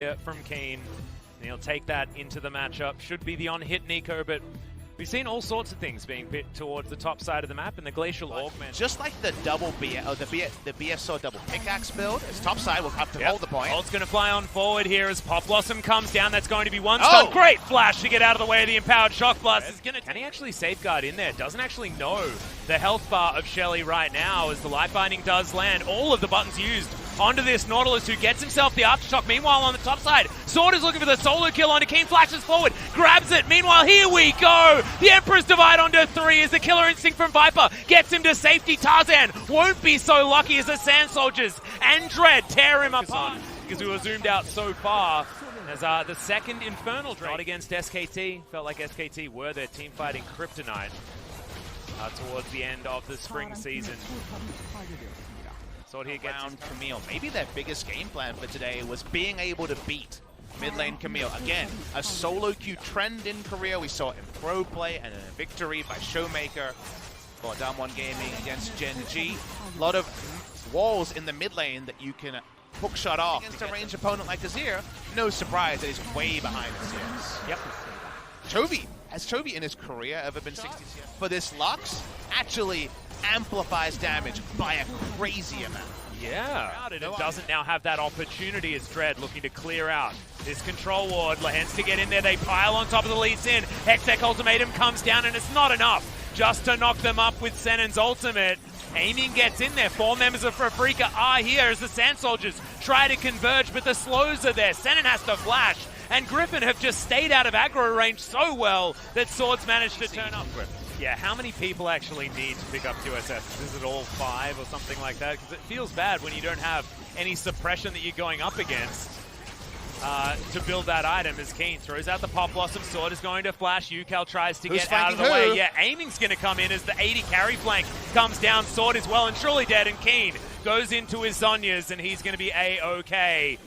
from Keen. And he'll take that into the matchup. Should be the on-hit Nico, but we've seen all sorts of things being picked towards the top side of the map, and the Glacial Augment. Just like the double the BSO double pickaxe build, his top side will have to hold the point. Ult's going to fly on forward here as Pop Blossom comes down. That's going to be one stun. Great flash to get out of the way of the Empowered Shock Blast. Is gonna... Can he actually safeguard in there? Doesn't actually know the health bar of Shelly right now as the life binding does land. All of the buttons used onto this Nautilus, who gets himself the Aftershock. Meanwhile, on the top side, Sword is looking for the solo kill onto Keen, flashes forward, grabs it. Meanwhile, here we go. The Emperor's Divide onto 3 as the Killer Instinct from Viper gets him to safety. Tarzan won't be so lucky as the Sand Soldiers and Dread tear him apart because we were zoomed out so far. As the second Infernal Drake against SKT. Felt like SKT were their team fighting kryptonite towards the end of the spring season. So here gets Camille. Maybe their biggest game plan for today was being able to beat mid lane Camille. Again, a solo queue trend in Korea. We saw it in pro play and a victory by Showmaker for Down 1 Gaming against Gen G. A lot of walls in the mid lane that you can hook shot off. Against a ranged opponent like Azir, no surprise that he's way behind the scenes. Yep. Chovy. Has Chovy in his career ever been 60 CS? For this Lux, actually amplifies damage by a crazy amount. Yeah, it doesn't now have that opportunity as Dread looking to clear out this control ward. Lahens to get in there, they pile on top of the Lee Sin. Hextech Ultimatum comes down and it's not enough just to knock them up with Senon's ultimate. Aiming gets in there, 4 members of Afreeca are here as the Sand Soldiers try to converge, but the slows are there. Senon has to flash, and Griffin have just stayed out of aggro range so well that Swords managed to turn up. Yeah, how many people actually need to pick up 2 SS? Is it all 5 or something like that? Because it feels bad when you don't have any suppression that you're going up against to build that item. As Keen throws out the Pop Blossom, Sword is going to flash. Yukal tries to get out of the way. Yeah, Aiming's going to come in as the 80 carry flank comes down. Sword is well and truly dead, and Keen goes into his Zhonya's, and he's going to be A-OK.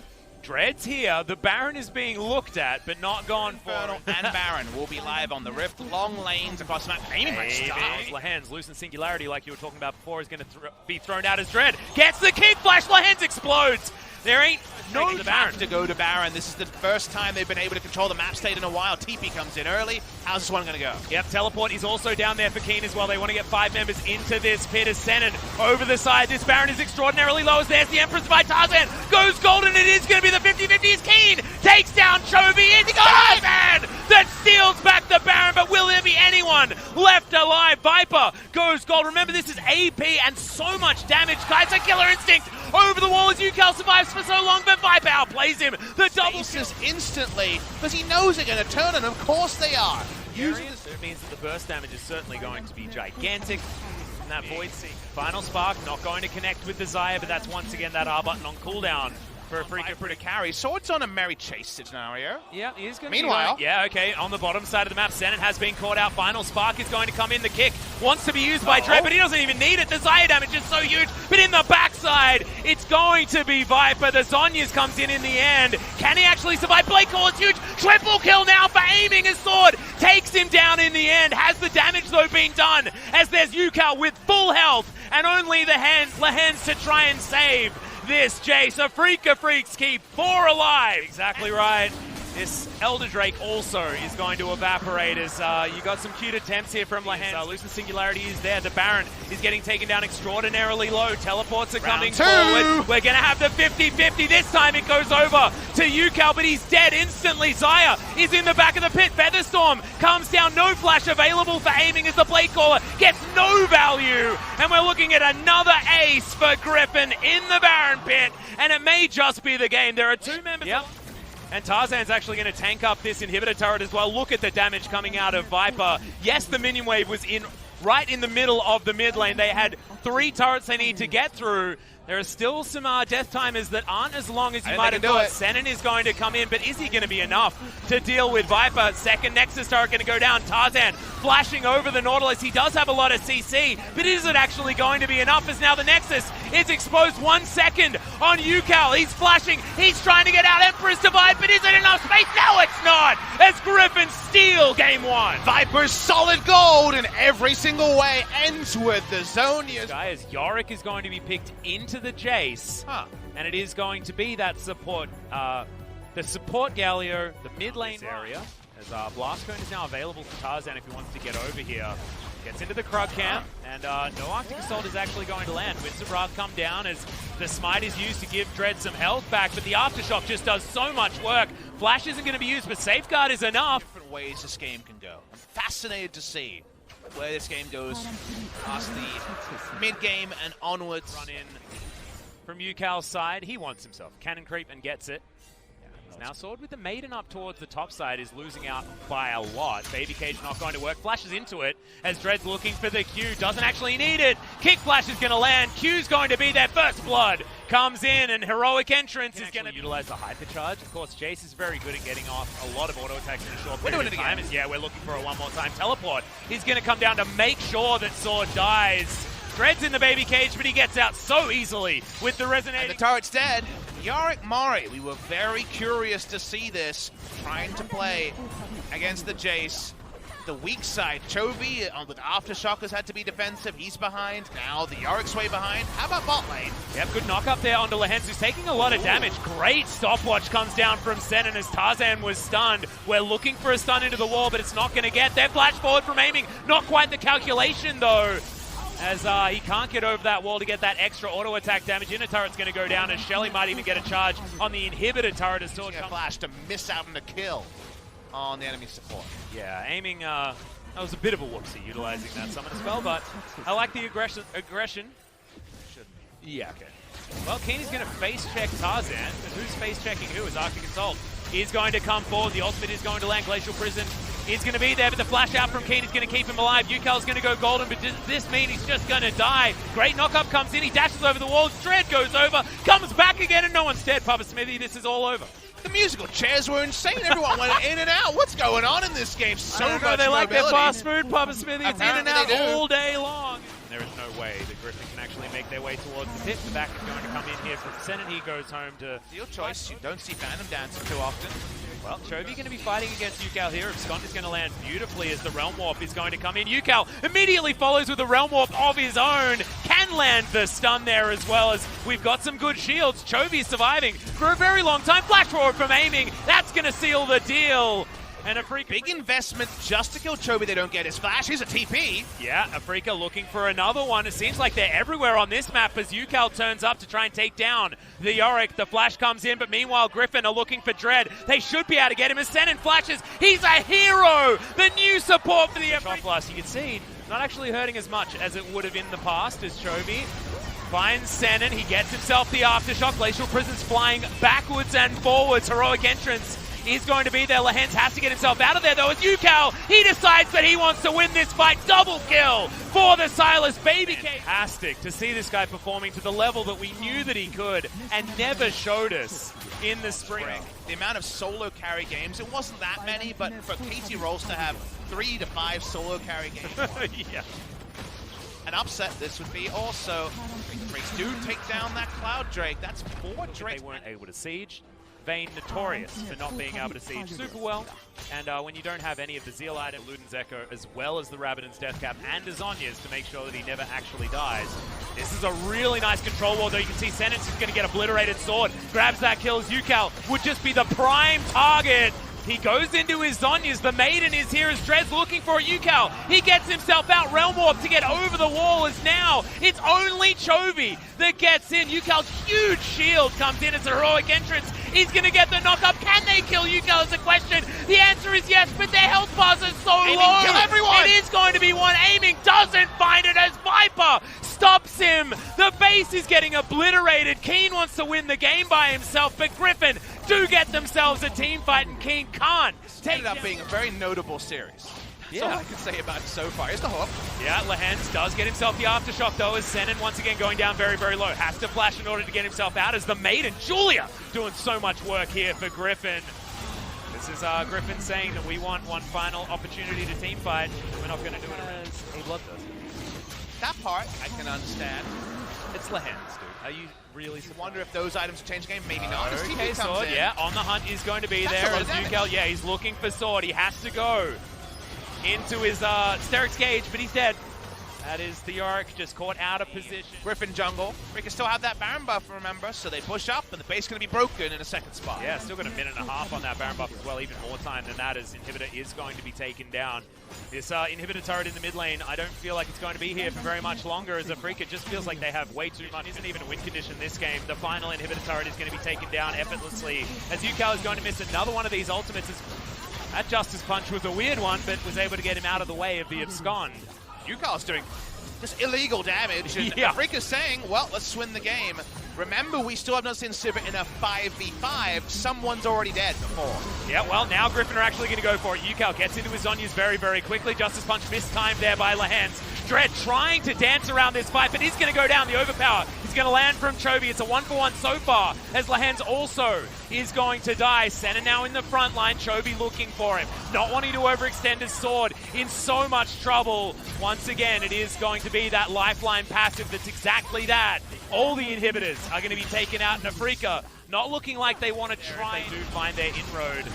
Dread's here. The Baron is being looked at, but not gone for. Infernal and Baron will be live on the Rift. Long lanes across the map. Aiming might start. Lahens, Lucent Singularity, like you were talking about before, is going to be thrown out as Dread. Gets the kick flash. Lahens explodes. There ain't no time to go to Baron. This is the first time they've been able to control the map state in a while. TP comes in early. How's this one going to go? Yep, Teleport is also down there for Keen as well. They want to get 5 members into this pit as Senon over the side. This Baron is extraordinarily low as there's the Empress by Tarzan. Goes golden. It is going to be the 50-50 as Keen takes down Chovy. It's Tarzan that steals back the Baron, but will there be anyone left alive? Viper goes gold. Remember, this is AP and so much damage. Kaiser Killer Instinct over the wall as Yukal survives for so long, but Viper outplays him. The double faces instantly because he knows they're going to turn, and of course they are. It means that the burst damage is certainly going to be gigantic. And that Void Seek. Final Spark not going to connect with the Xayah, but that's once again that R button on cooldown for Afreeca to carry. Sword's on a merry chase scenario. Yeah, he is going to Meanwhile, yeah, okay, on the bottom side of the map, Senon has been caught out. Final Spark is going to come in. The kick wants to be used by Dread, but he doesn't even need it. The Xayah damage is so huge, but in the backside, it's going to be Viper. The Zhonya's comes in the end. Can he actually survive? Blake Call is huge. Triple kill now for Aiming as Sword takes him down in the end. Has the damage, though, been done as there's Yukal with full health and only the Lahens to try and save this Jace. Afreeca Freecs keep 4 alive. Exactly right. This Elder Drake also is going to evaporate as you got some cute attempts here from Lahens. Lucent Singularity is there. The Baron is getting taken down extraordinarily low. Teleports are coming forward. We're going to have the 50-50. This time it goes over to Yukal, but he's dead instantly. Xayah is in the back of the pit. Featherstorm comes down. No flash available for Aiming as the Blade Caller gets no value. And we're looking at another ace for Griffin in the Baron pit. And it may just be the game. There are 2 members. Yep. And Tarzan's actually going to tank up this inhibitor turret as well. Look at the damage coming out of Viper. Yes, the minion wave was right in the middle of the mid lane. They had 3 turrets they need to get through. There are still some death timers that aren't as long as you might have thought. Senon is going to come in, but is he going to be enough to deal with Viper? Second Nexus turret going to go down. Tarzan flashing over the Nautilus. He does have a lot of CC, but is it actually going to be enough as now the Nexus is exposed? 1 second on Yukal. He's flashing. He's trying to get out. Emperor's Divide, but is it enough space? No, it's not. As Griffin steal game 1. Viper's solid gold in every single way ends with the Zhonya's. As Yorick is going to be picked into the Jace, and it is going to be that support the support Galio, the mid lane area, as Blast Cone is now available for Tarzan if he wants to get over here. Gets into the Krug camp, and no Arctic Assault is actually going to land. Winston Wrath come down as the Smite is used to give Dread some health back, but the Aftershock just does so much work. Flash isn't going to be used, but Safeguard is enough. Different ways this game can go. I'm fascinated to see where this game goes past the mid-game and onwards. Run in from UCal's side. He wants himself cannon creep and gets it. He's now sword with the Maiden up towards the top side, is losing out by a lot. Baby Cage not going to work. Flashes into it as Dread's looking for the Q. Doesn't actually need it. Kick Flash is going to land. Q's going to be their first blood. Comes in and Heroic Entrance is going to utilize the hypercharge. Of course, Jace is very good at getting off a lot of auto attacks in a short period of time. Yeah, we're looking for a one more time teleport. He's going to come down to make sure that Sword dies. Dread's in the Baby Cage, but he gets out so easily with the resonating. And the turret's dead. Yorick Mari, we were very curious to see this, trying to play against the Jace. The weak side, Chovy with Aftershock has had to be defensive. He's behind. Now the Yorick's way behind. How about bot lane? Yep, good knock up there onto Lehens, who's taking a lot of damage. Great stopwatch comes down from Sennen as Tarzan was stunned. We're looking for a stun into the wall, but it's not going to get there. Flash forward from aiming. Not quite the calculation, though, as he can't get over that wall to get that extra auto attack damage. Inner turret's going to go down, as Shelly might even get a charge on the inhibitor turret as Sword comes. Flash to miss out on the kill on the enemy support. Yeah, aiming, that was a bit of a whoopsie utilizing that summon spell, but I like the aggression. Yeah, okay. Well, Keeney's going to face check Tarzan, but who's face checking who? Is Arctic Assault is going to come forward. The ultimate is going to land. Glacial Prison is going to be there, but the flash out from Keen is going to keep him alive. UCal's going to go golden, but does this mean he's just going to die? Great knock-up comes in. He dashes over the wall. Dread goes over, comes back again, and no one's dead. Papa Smithy, this is all over. The musical chairs were insane. Everyone went in and out. What's going on in this game? So much they like mobility. their fast food, Papa Smithy. It's Apparently in and out all day long. There is no way that Griffin can actually make their way towards the pit. The back is going to come in here from Sennen. He goes home to... Your choice. You don't see Phantom dancing too often. Well, Chovy going to be fighting against UCal here. Abscond is going to land beautifully as the Realm Warp is going to come in. UCal immediately follows with a Realm Warp of his own. Can land the stun there as well, as we've got some good shields. Chovy surviving for a very long time. Flash forward from aiming. That's going to seal the deal. And Afreeca... Big investment just to kill Chovy. They don't get his flash. Here's a TP. Yeah, Afreeca looking for another one. It seems like they're everywhere on this map as UCal turns up to try and take down the Yorick. The flash comes in, but meanwhile Griffin are looking for Dread. They should be able to get him as Sennen flashes. He's a hero! The new support for the Afreeca. Blast, you can see, not actually hurting as much as it would have in the past as Chovy finds Sennen. He gets himself the Aftershock. Glacial Prison's flying backwards and forwards. Heroic Entrance is going to be there. Lehens has to get himself out of there, though. As UCal, he decides that he wants to win this fight. Double kill for the Silas Baby Cage. Fantastic to see this guy performing to the level that we knew that he could and never showed us in the spring. The amount of solo carry games, it wasn't that many, but for Katie Rolls to have 3 to 5 solo carry games. Yeah. An upset this would be also. The Drakes do take down that Cloud Drake. That's 4 Drakes. They weren't able to siege. Vayne notorious for not being able to siege super well, and when you don't have any of the Zeal item, Luden's Echo, as well as the Rabadon's Deathcap and Azonya's to make sure that he never actually dies. This is a really nice control wall, though. You can see Sentence is going to get obliterated sword, grabs that kill as UCal would just be the prime target. He goes into his Zonyas. The Maiden is here as Dread's looking for a UCal. He gets himself out. Realm Warp to get over the wall as now it's only Chovy that gets in. UCal's huge shield comes in as a Heroic Entrance. He's going to get the knock-up. Can they kill UCal is a question. The answer is yes, but their health bars are so low. Kill everyone. It is going to be one. Aiming doesn't find it as Viper stops him. The base is getting obliterated. Keen wants to win the game by himself, but Griffin do get themselves a team fight, and Keen can't. Ended up being a very notable series. That's all I can say about it so far. Here's the hook. Yeah, Lehens does get himself the Aftershock, though, as Sennen once again going down very, very low. Has to flash in order to get himself out as the Maiden, Julia, doing so much work here for Griffin. This is Griffin saying that we want one final opportunity to team fight. We're not going to do it as a bloodthirst. That part, I can understand. It's Lehens, dude. Are you really surprised? Wonder if those items change the game? Maybe not. Okay, Sword, yeah, on the hunt is going to be there as UCal, yeah, he's looking for Sword. He has to go into his Steric's Cage, but he's dead. That is Theoric just caught out of position. Griffin jungle. Freecs still have that Baron buff, remember, so they push up, and the base is going to be broken in a second spot. Yeah, still got a minute and a half on that Baron buff as well, even more time than that, as Inhibitor is going to be taken down. This Inhibitor turret in the mid lane, I don't feel like it's going to be here for very much longer, as Afreeca it just feels like they have way too much. Isn't even a win condition this game. The final Inhibitor turret is going to be taken down effortlessly, as UCal is going to miss another one of these ultimates. That Justice Punch was a weird one, but was able to get him out of the way of the abscond. UCal's doing just illegal damage, and yeah. Afreeca's saying, well, let's win the game. Remember, we still have not seen Sivir in a 5v5. Someone's already dead before. Yeah, well, now Griffin are actually going to go for it. UCal gets into his Zhonya's very, very quickly. Justice Punch mistimed there by Lehens. Dread trying to dance around this fight, but he's going to go down. The overpower is going to land from Chovy. It's a 1-for-1 so far, as Lehens also is going to die. Senna now in the front line. Chovy looking for him. Not wanting to overextend his sword. In so much trouble. Once again, it is going to be that lifeline passive that's exactly that. All the inhibitors are going to be taken out in Afreeca. Not looking like they want to try. They do find their inroad.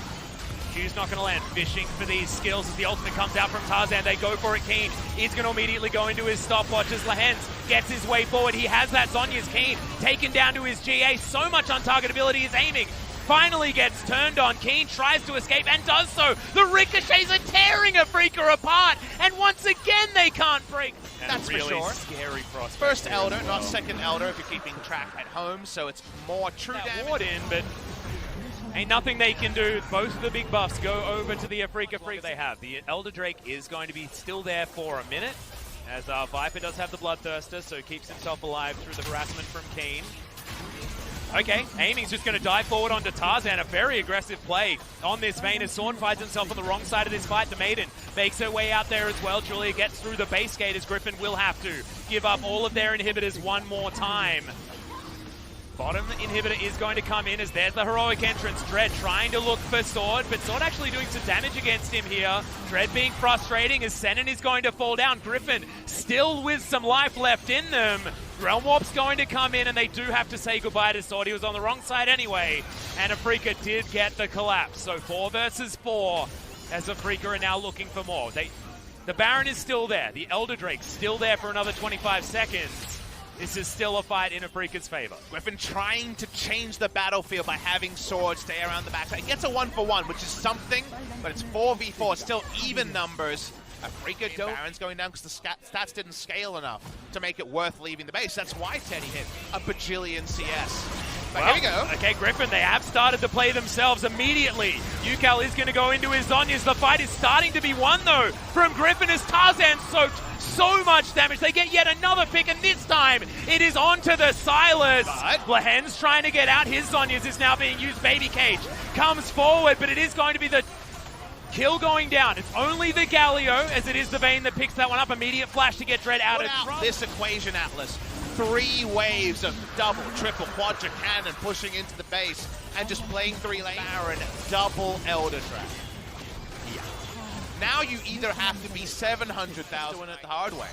Q's not going to land. Fishing for these skills as the ultimate comes out from Tarzan. They go for it. Keen is going to immediately go into his stopwatch as Lehens gets his way forward. He has that Zhonya's Keen taken down to his GA. So much untargetability is aiming. Finally gets turned on. Keen tries to escape and does so. The ricochets are tearing Afreeca apart. And once again, they can't break. And that's really for sure. Scary prospect. First Elder, not second Elder if you're keeping track at home, so it's more true damage. Ward in, but ain't nothing they can do. Both of the big buffs go over to the Afreeca Freecs they have. The Elder Drake is going to be still there for a minute, as Viper does have the Bloodthirster, so keeps himself alive through the harassment from Keen. Okay, Aiming's just going to dive forward onto Tarzan. A very aggressive play on this vein as Sword finds himself on the wrong side of this fight. The Maiden makes her way out there as well. Julia gets through the base gate as Griffin will have to give up all of their inhibitors one more time. Bottom inhibitor is going to come in as there's the heroic entrance. Dread trying to look for Sword, but Sword actually doing some damage against him here. Dread being frustrating as Senin is going to fall down. Griffin still with some life left in them. Realm Warp's going to come in and they do have to say goodbye to Sword. He was on the wrong side anyway, and Afreeca did get the collapse. So 4 versus 4 as Afreeca are now looking for more. The Baron is still there. The Elder Drake's still there for another 25 seconds. This is still a fight in Afreeca's favor. Griffin trying to change the battlefield by having Sword stay around the backside. He gets a 1-for-1, which is something, but it's 4v4, still even numbers. Afreeca Baron's going down because the stats didn't scale enough to make it worth leaving the base. That's why Teddy hit a bajillion CS. But well, here we go. Okay, Griffin, they have started to play themselves immediately. UCal is going to go into his Zhonya's. The fight is starting to be won, though, from Griffin as Tarzan soaked so much damage. They get yet another pick, and this time it is onto the Silas. Lehens trying to get out. His Zhonya's is now being used. Baby Cage comes forward, but it is going to be the kill going down. It's only the Galio, as it is the Vayne that picks that one up. Immediate flash to get Dread out of trouble. This equation, Atlas. 3 waves of double, triple, quadra cannon pushing into the base and just playing 3 lanes. Baron, double Elder Drake. Yeah. Now you either have to be 700,000 doing it the hard way.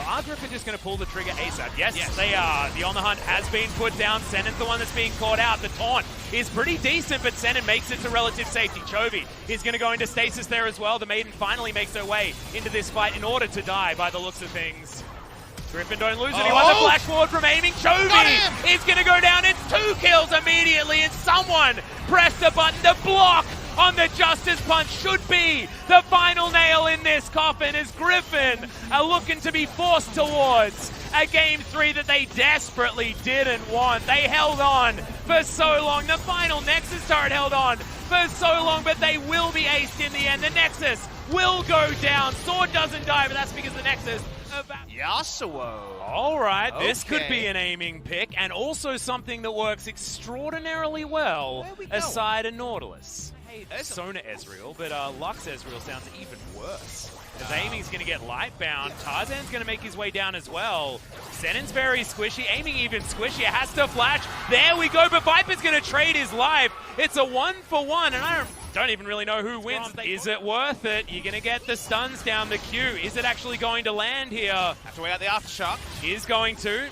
Are Griffin just going to pull the trigger ASAP? Yes, they are. The On the Hunt has been put down. Sennin's the one that's being caught out. The taunt is pretty decent, but Sennin makes it to relative safety. Chovy is going to go into stasis there as well. The Maiden finally makes her way into this fight in order to die by the looks of things. Griffin don't lose it. He won the flash forward from aiming. Chovy is going to go down. It's 2 kills immediately, and someone pressed the button to block on the Justice Punch. Should be the final nail in this coffin as Griffin are looking to be forced towards a Game 3 that they desperately didn't want. They held on for so long. The final Nexus turret held on for so long, but they will be aced in the end. The Nexus will go down. Sword doesn't die, but that's because the Nexus... Yasuo. All right, this could be an aiming pick, and also something that works extraordinarily well aside of Nautilus. Sona Ezreal, but Lux Ezreal sounds even worse. As Aiming's going to get light-bound, Tarzan's going to make his way down as well. Sennin's very squishy, Aiming even squishy, has to flash. There we go, but Viper's going to trade his life. It's a 1-for-1, and I don't even really know who wins. Is it worth it? You're going to get the stuns down the queue. Is it actually going to land here? Have to wait out the aftershock. Is going to.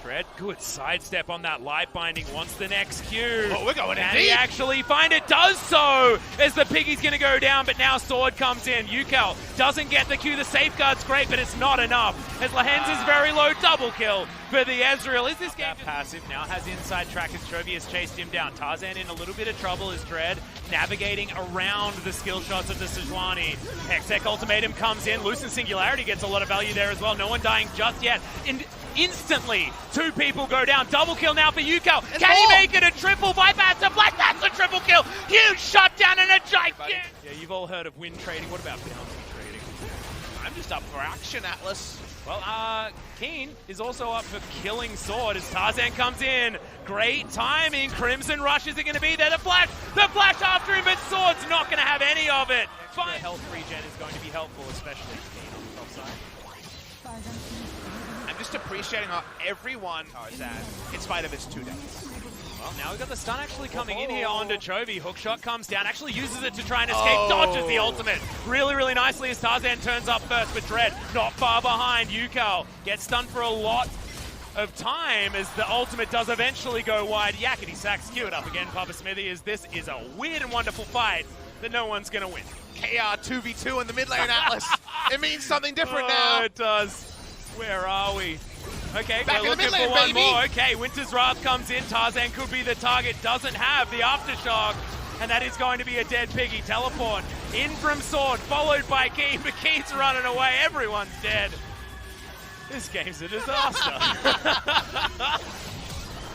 Dread, good sidestep on that light binding, wants the next Q. Oh, we're going in and deep. he actually find it, does so, as the piggy's gonna go down, but now Sword comes in. Yukel doesn't get the Q, the safeguard's great, but it's not enough. As Lahens is very low, double kill for the Ezreal. Is this game passive? Now has inside track as Chovy has chased him down. Tarzan in a little bit of trouble as Dread navigating around the skill shots of the Sejuani. Hextech Ultimatum comes in, Lucent Singularity gets a lot of value there as well. No one dying just yet. Instantly, 2 people go down. Double kill now for Yukel. Can he make it a triple? Viper has to flash. That's a triple kill. Huge shutdown and a giant. Yeah, you've all heard of win trading. What about bounty trading? I'm just up for action, Atlas. Well, Keen is also up for killing Sword as Tarzan comes in. Great timing. Crimson Rush isn't going to be there. The flash after him, but Sword's not going to have any of it. The health regen is going to be helpful, especially Keen on the top side. I'm just appreciating how everyone is at, in spite of its 2 deaths. Well, now we've got the stun actually coming in here onto Chovy. Hookshot comes down, actually uses it to try and escape, dodges the ultimate. Really, really nicely as Tarzan turns up first, but Dread not far behind. Yukel gets stunned for a lot of time as the ultimate does eventually go wide. Yakety Sax, cue it up again, Papa Smithy, as this is a weird and wonderful fight that no one's going to win. KR 2v2 in the mid lane, Atlas. It means something different now. It does. Where are we? Okay, back we're in the looking mid lane, for one baby. more. Okay, Winter's Wrath comes in. Tarzan could be the target. Doesn't have the Aftershock. And that is going to be a dead piggy. Teleport in from Sword, followed by Keen. But Keen's running away. Everyone's dead. This game's a disaster.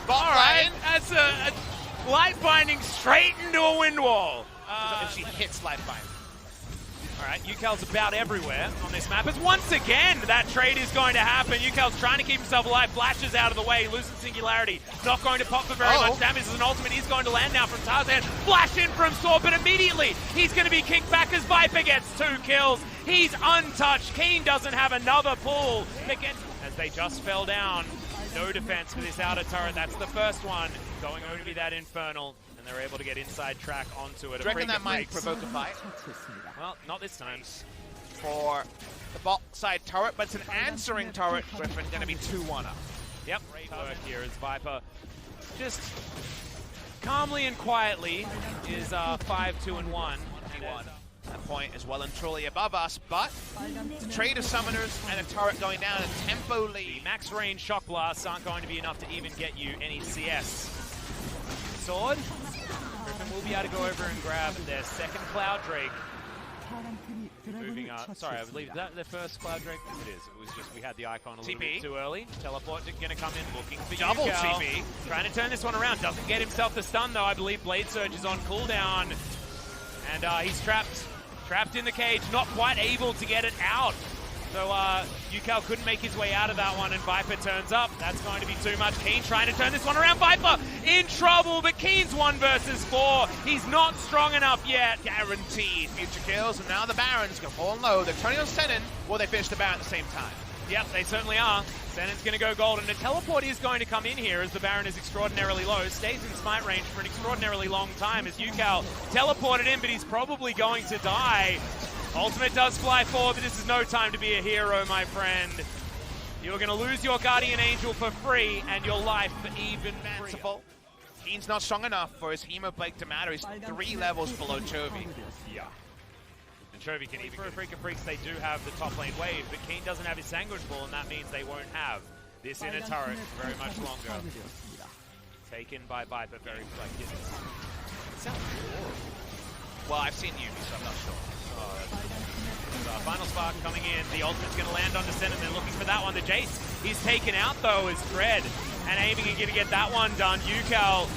All right, that's a light binding straight into a wind wall. If she hits light bind. All right, Yukel's about everywhere on this map. As once again, that trade is going to happen. Yukel's trying to keep himself alive, flashes out of the way, loses Singularity. Not going to pop for very much damage as an ultimate is going to land now from Tarzan. Flash in from Sword, but immediately he's going to be kicked back as Viper gets 2 kills. He's untouched. Keen doesn't have another pull against as they just fell down. No defense for this outer turret. That's the first one. Going over to be that Infernal. They're able to get inside track onto it. Do you reckon that might provoke a fight? Well, not this time. For the bot side turret, but it's an answering turret. Griffin going to be 2-1 up. Yep, great work here as Viper just calmly and quietly is 5-2-1. That point is well and truly above us, but the trade of summoners and a turret going down, a tempo lead. The max range shock blasts aren't going to be enough to even get you any CS. Sword. Griffin will be able to go over and grab their second Cloud Drake. Moving up. Sorry, I believe that their first Cloud Drake? Yes, it is. It was just we had the icon a little bit too early. Teleport going to come in looking for double Yukel. TP. Trying to turn this one around. Doesn't get himself the stun though. I believe Blade Surge is on cooldown. And he's trapped. Trapped in the cage. Not quite able to get it out. So Yukel couldn't make his way out of that one, and Viper turns up. That's going to be too much. Keen trying to turn this one around. Viper in trouble, but Keen's 1 versus 4. He's not strong enough yet. Guaranteed future kills, and now the Barons go falling low. They're turning on Senin. Will they finish the Baron at the same time? Yep, they certainly are. Senin's going to go gold, and a teleport is going to come in here as the Baron is extraordinarily low. Stays in smite range for an extraordinarily long time as Yukel teleported in, but he's probably going to die. Ultimate does fly forward, but this is no time to be a hero, my friend. You're going to lose your Guardian Angel for free and your life for even freer. Keen's not strong enough for his Hemoblade to matter. He's 3 levels below Chovy. Yeah. And Chovy can even... For Afreeca Freecs, they do have the top lane wave, but Keen doesn't have his Sandwich Ball, and that means they won't have this inner turret very much longer. Taken by Viper very like this. It sounds horrible. Well, I've seen Yubi, so I'm not sure. Final Spark coming in. The ultimate's going to land on Descendant. They're looking for that one. The Jace is taken out, though, as Dread. And aiming and going to get that one done. Yukel,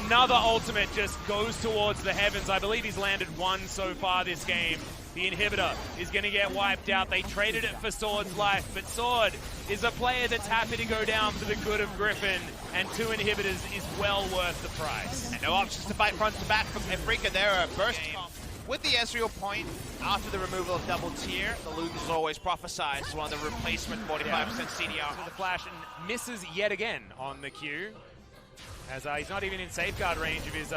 another ultimate just goes towards the heavens. I believe he's landed 1 so far this game. The inhibitor is going to get wiped out. They traded it for Sword's life, but Sword is a player that's happy to go down for the good of Griffin, and 2 inhibitors is well worth the price. And no options to fight front to back from Afreeca there. Burst with the Ezreal point, after the removal of double tier, the Luke is always prophesized as one of the replacement 45% CDR. So the flash and misses yet again on the Q. As he's not even in safeguard range of his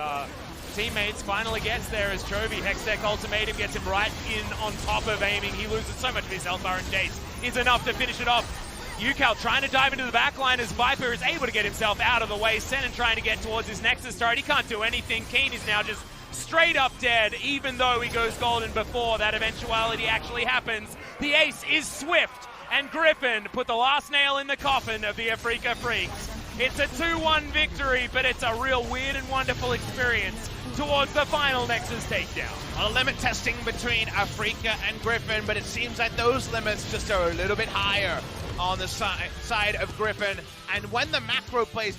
teammates. Finally gets there as Chovy. Hextech Ultimatum gets him right in on top of aiming. He loses so much of his health bar, and Jace is enough to finish it off. Yukel trying to dive into the backline as Viper is able to get himself out of the way. Senin trying to get towards his Nexus turret. He can't do anything. Keen is now just straight up dead, even though he goes golden before that eventuality actually happens. The ace is Swift, and Griffin put the last nail in the coffin of the Afreeca Freecs. It's a 2-1 victory, but it's a real weird and wonderful experience towards the final Nexus takedown. A limit testing between Afreeca and Griffin, but it seems like those limits just are a little bit higher on the side of Griffin. And when the macro plays